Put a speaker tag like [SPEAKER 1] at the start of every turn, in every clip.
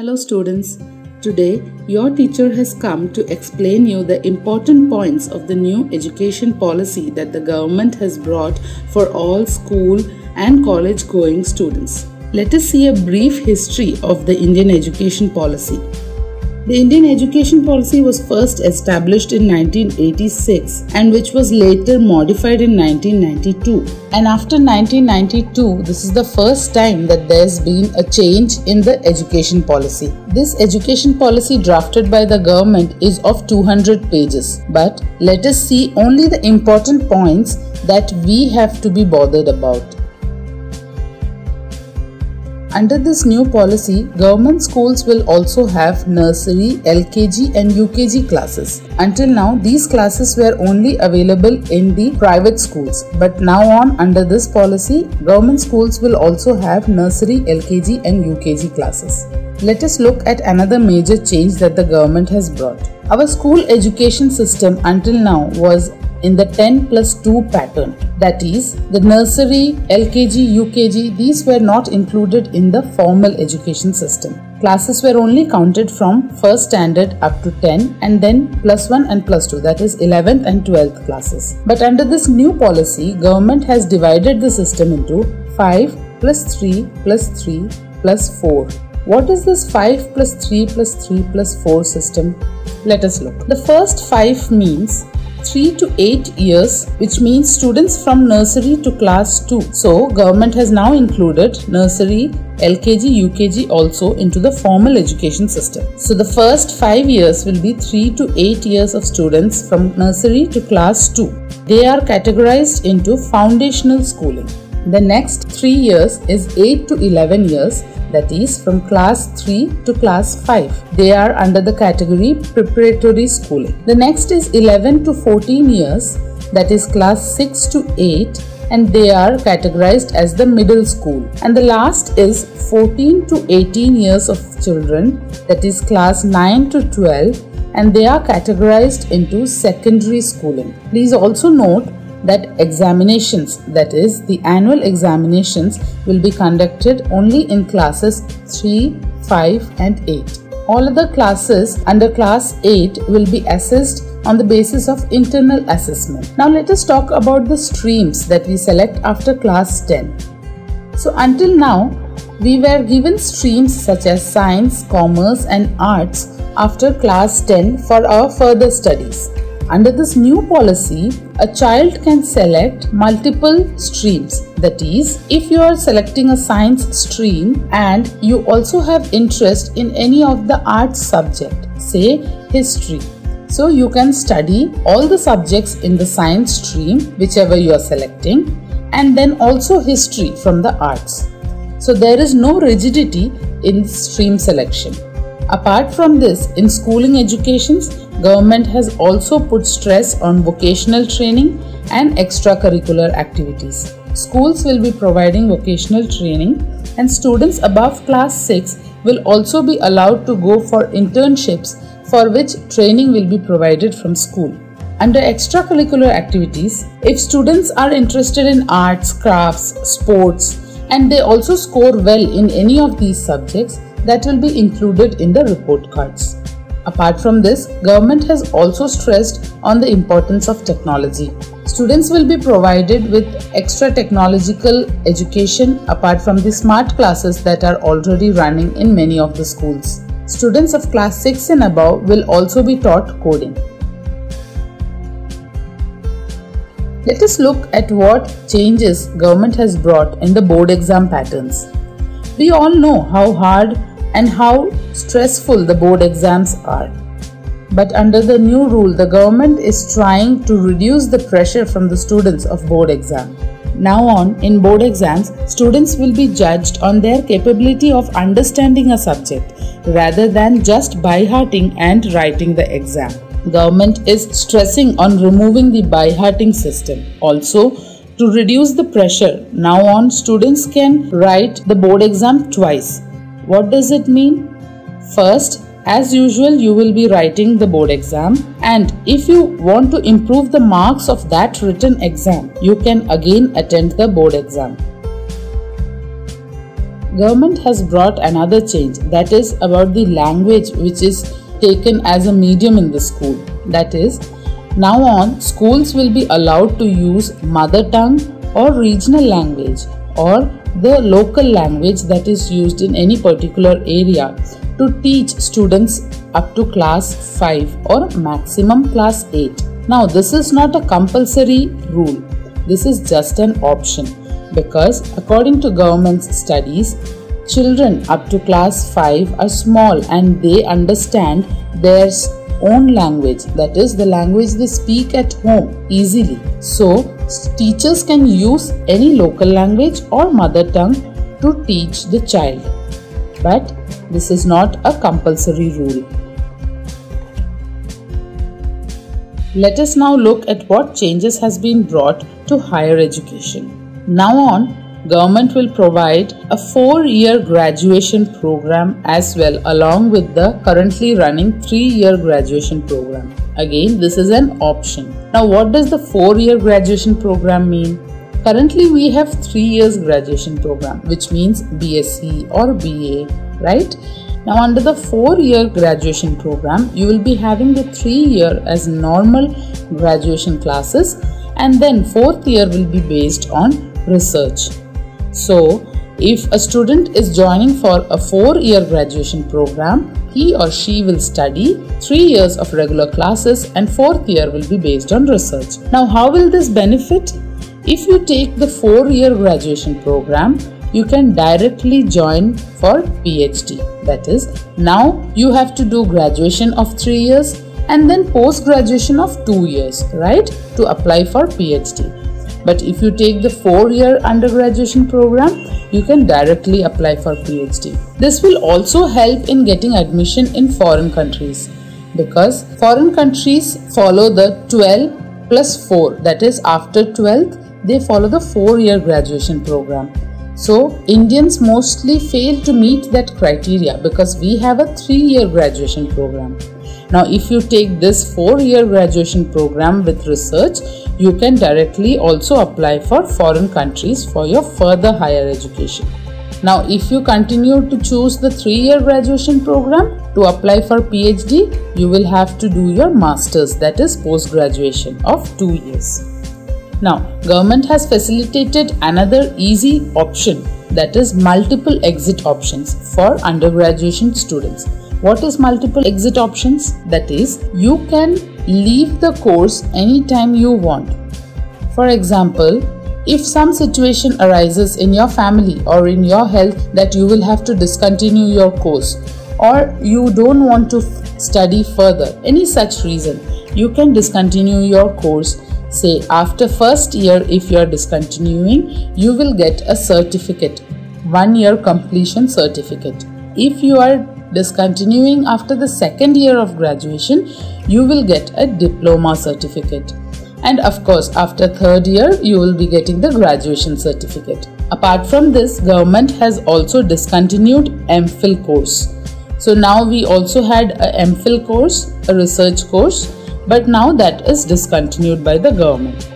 [SPEAKER 1] Hello students, today your teacher has come to explain you the important points of the new education policy that the government has brought for all school and college going students. Let us see a brief history of the Indian education policy. The Indian education policy was first established in 1986 and which was later modified in 1992. And after 1992, this is the first time that there's been a change in the education policy. This education policy drafted by the government is of 200 pages. But let us see only the important points that we have to be bothered about. Under this new policy, government schools will also have nursery, LKG and UKG classes. Until now, these classes were only available in the private schools. But now on, under this policy, government schools will also have nursery, LKG and UKG classes. Let us look at another major change that the government has brought. Our school education system until now was in the 10+2 pattern. That is, the nursery, LKG, UKG, these were not included in the formal education system. Classes were only counted from 1st standard up to 10 and then +1 and +2, that is 11th and 12th classes. But under this new policy, government has divided the system into 5 + 3 + 3 + 4. What is this 5 + 3 + 3 + 4 system? Let us look. The first 5 means 3 to 8 years, which means students from nursery to class 2. So, government has now included nursery, LKG, UKG also into the formal education system. So, the first 5 years will be 3 to 8 years of students from nursery to class 2. They are categorized into foundational schooling. The next 3 years is 8 to 11 years, that is from class 3 to class 5. They are under the category preparatory schooling. The next is 11 to 14 years, that is class 6 to 8, and they are categorized as the middle school. And the last is 14 to 18 years of children, that is class 9 to 12, and they are categorized into secondary schooling. Please also note that examinations, that is the annual examinations, will be conducted only in classes 3, 5 and 8. All other classes under class 8 will be assessed on the basis of internal assessment. Now let us talk about the streams that we select after class 10. So until now, we were given streams such as science, commerce and arts after class 10 for our further studies. Under this new policy, a child can select multiple streams. That is, if you are selecting a science stream and you also have interest in any of the arts subject, say history, so you can study all the subjects in the science stream, whichever you are selecting, and then also history from the arts. So there is no rigidity in stream selection. Apart from this, in schooling educations, government has also put stress on vocational training and extracurricular activities. Schools will be providing vocational training and students above class 6 will also be allowed to go for internships for which training will be provided from school. Under extracurricular activities, if students are interested in arts, crafts, sports and they also score well in any of these subjects, that will be included in the report cards. Apart from this, government has also stressed on the importance of technology. Students will be provided with extra technological education apart from the smart classes that are already running in many of the schools. Students of class 6 and above will also be taught coding. Let us look at what changes government has brought in the board exam patterns. We all know how hard and how stressful the board exams are. But under the new rule, the government is trying to reduce the pressure from the students of board exam. Now on, in board exams, students will be judged on their capability of understanding a subject rather than just by-hearting and writing the exam. Government is stressing on removing the by-hearting system. Also, to reduce the pressure, now on students can write the board exam twice. What does it mean? First, as usual, you will be writing the board exam, and if you want to improve the marks of that written exam, you can again attend the board exam. government has brought another change, that is about the language which is taken as a medium in the school. That is, now on schools will be allowed to use mother tongue or regional language or the local language that is used in any particular area to teach students up to class 5 or maximum class 8. Now this is not a compulsory rule, this is just an option, because according to government's studies, children up to class 5 are small and they understand their own language, that is the language they speak at home easily. So teachers can use any local language or mother tongue to teach the child, but this is not a compulsory rule. Let us now look at what changes has been brought to higher education. Now on, government will provide a 4-year graduation program as well, along with the currently running 3-year graduation program. Again, this is an option. Now what does the 4-year graduation program mean? Currently we have 3 years graduation program, which means BSc or BA, right? Now under the 4-year graduation program, you will be having the 3-year as normal graduation classes, and then 4th year will be based on research. So if a student is joining for a 4-year graduation program, he or she will study 3 years of regular classes and 4th year will be based on research. Now how will this benefit? If you take the 4-year graduation program, you can directly join for PhD. That is, now you have to do graduation of 3 years and then post-graduation of 2 years, right, to apply for PhD. But if you take the 4-year undergraduation program, you can directly apply for PhD. This will also help in getting admission in foreign countries, because foreign countries follow the 12 plus 4, that is after 12th, they follow the 4-year graduation program. So Indians mostly fail to meet that criteria because we have a 3-year graduation program. Now if you take this 4-year graduation program with research, you can directly also apply for foreign countries for your further higher education. Now if you continue to choose the 3-year graduation program, to apply for PhD, you will have to do your masters, that is post-graduation of 2 years. Now, government has facilitated another easy option, that is multiple exit options for undergraduate students. What is multiple exit options? That is, you can leave the course anytime you want. For example, if some situation arises in your family or in your health that you will have to discontinue your course, or you don't want to study further, any such reason, you can discontinue your course. Say after first year, if you are discontinuing, you will get a certificate, 1-year completion certificate. If you are discontinuing after the 2nd year of graduation, you will get a diploma certificate. And of course, after 3rd year, you will be getting the graduation certificate. Apart from this, government has also discontinued MPhil course. So now we also had a MPhil course, a research course, but now that is discontinued by the government.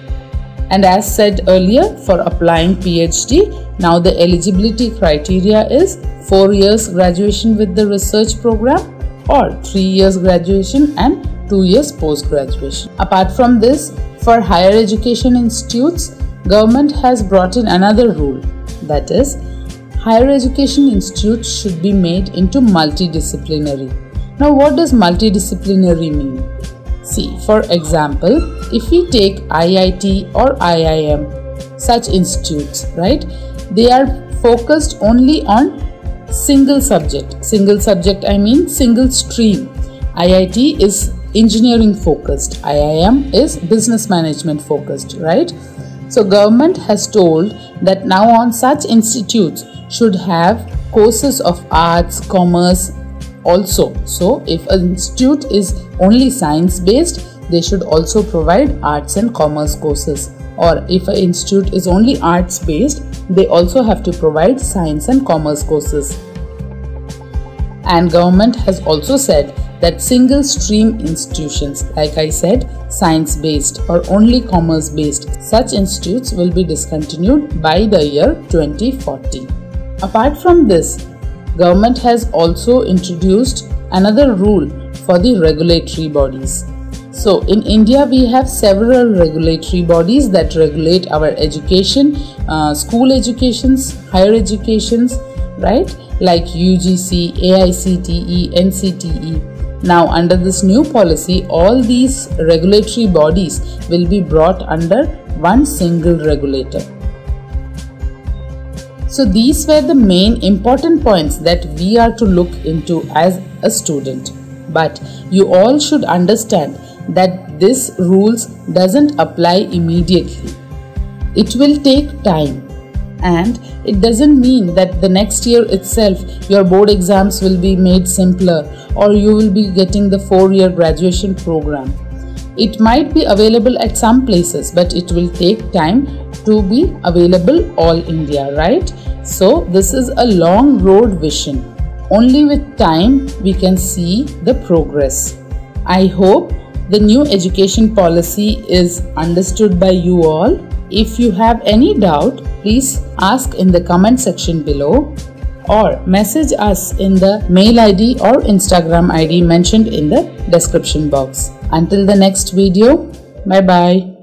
[SPEAKER 1] And as said earlier, for applying PhD, now the eligibility criteria is 4 years graduation with the research program or 3 years graduation and 2 years post-graduation. Apart from this, for higher education institutes, government has brought in another rule, that is, higher education institutes should be made into multidisciplinary. Now what does multidisciplinary mean? See, for example, if we take IIT or IIM, such institutes, right, they are focused only on single subject. Single subject, I mean single stream. IIT is engineering focused, IIM is business management focused, right? So government has told that now on such institutes should have courses of arts, commerce also. So if an institute is only science based, they should also provide arts and commerce courses. Or if an institute is only arts based, they also have to provide science and commerce courses. And government has also said that single stream institutions, like I said, science based or only commerce based, such institutes will be discontinued by the year 2040. Apart from this, government has also introduced another rule for the regulatory bodies. So in India, we have several regulatory bodies that regulate our education, school educations, higher educations, right? Like UGC, AICTE, NCTE. Now under this new policy, all these regulatory bodies will be brought under one single regulator. So these were the main important points that we are to look into as a student. But you all should understand that this rules doesn't apply immediately. It will take time. And it doesn't mean that the next year itself your board exams will be made simpler or you will be getting the 4-year graduation program. It might be available at some places, but it will take time to be available all India, right? So this is a long road vision. Only with time we can see the progress. I hope the new education policy is understood by you all. If you have any doubt, please ask in the comment section below or message us in the mail ID or Instagram ID mentioned in the description box. Until the next video, bye bye.